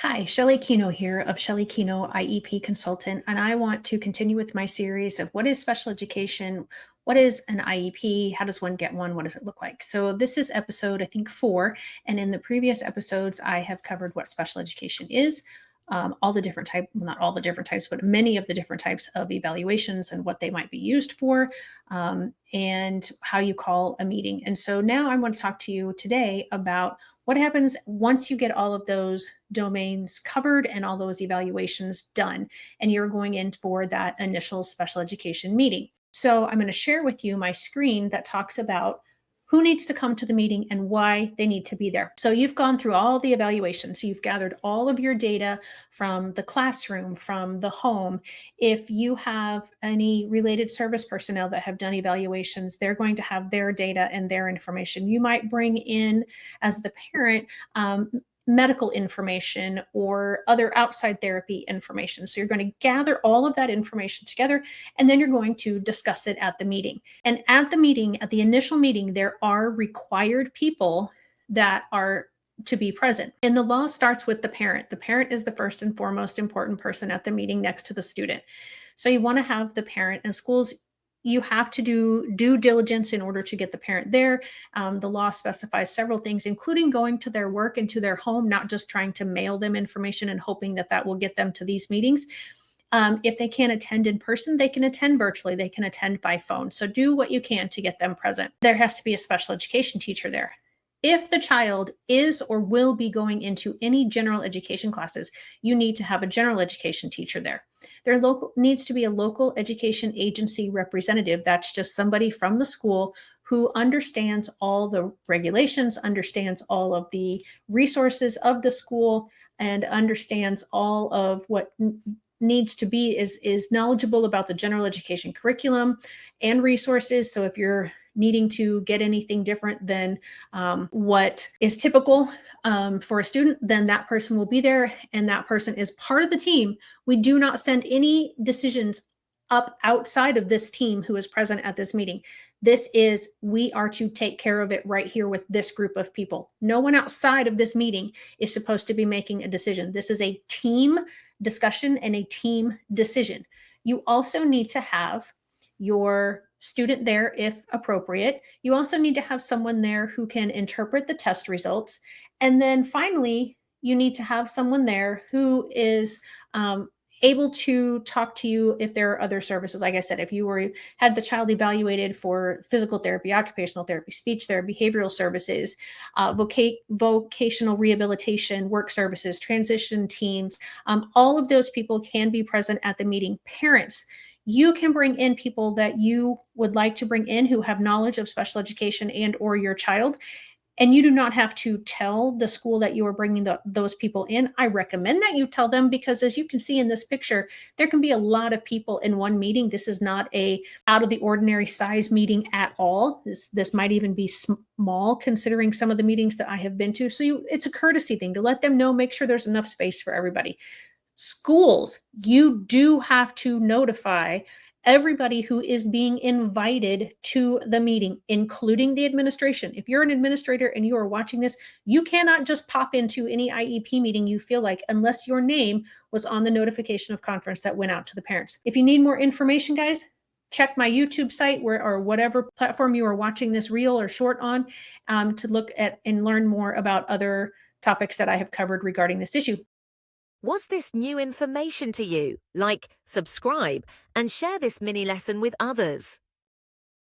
Hi, Shelley Kino here of Shelley Kino IEP Consultant, and I want to continue with my series of what is special education, what is an IEP, how does one get one, what does it look like? So this is episode, I think, 4, and in the previous episodes, I have covered what special education is, all the different type, well, not all the different types, but many of the different types of evaluations and what they might be used for, and how you call a meeting. And so now I want to talk to you today about what happens once you get all of those domains covered and all those evaluations done, and you're going in for that initial special education meeting. So I'm going to share with you my screen that talks about who needs to come to the meeting and why they need to be there. So you've gone through all the evaluations. You've gathered all of your data from the classroom, from the home. If you have any related service personnel that have done evaluations, they're going to have their data and their information. You might bring in, as the parent, medical information or other outside therapy information. So you're going to gather all of that information together, and then you're going to discuss it at the meeting. And at the meeting, at the initial meeting, there are required people that are to be present. And the law starts with the parent. The parent is the first and foremost important person at the meeting next to the student. So you want to have the parent, and schools, you have to do due diligence in order to get the parent there. The law specifies several things, including going to their work and to their home, not just trying to mail them information and hoping that that will get them to these meetings. If they can't attend in person, they can attend virtually, they can attend by phone. So do what you can to get them present. There has to be a special education teacher there. If the child is or will be going into any general education classes, you need to have a general education teacher there. There needs to be a local education agency representative. That's just somebody from the school who understands all the regulations, understands all of the resources of the school, and understands all of what needs to be, is knowledgeable about the general education curriculum and resources. So if you're needing to get anything different than what is typical for a student, then that person will be there, and that person is part of the team. We do not send any decisions up outside of this team who is present at this meeting. This is, we are to take care of it right here with this group of people. No one outside of this meeting is supposed to be making a decision. This is a team discussion and a team decision. You also need to have your student there if appropriate. You also need to have someone there who can interpret the test results. And then finally, you need to have someone there who is able to talk to you if there are other services. Like I said, if you had the child evaluated for physical therapy, occupational therapy, speech therapy, behavioral services, vocational rehabilitation, work services, transition teams, all of those people can be present at the meeting. Parents, you can bring in people that you would like to bring in who have knowledge of special education and or your child, and you do not have to tell the school that you are bringing those people in. I recommend that you tell them, because as you can see in this picture, there can be a lot of people in one meeting. This is not a out of the ordinary size meeting at all. This might even be small considering some of the meetings that I have been to. So it's a courtesy thing to let them know, make sure there's enough space for everybody. Schools, you do have to notify everybody who is being invited to the meeting, including the administration. If you're an administrator and you are watching this, you cannot just pop into any IEP meeting you feel like unless your name was on the notification of conference that went out to the parents. If you need more information, guys, check my YouTube site or whatever platform you are watching this reel or short on, to look at and learn more about other topics that I have covered regarding this issue. Was this new information to you? Like, subscribe and share this mini lesson with others.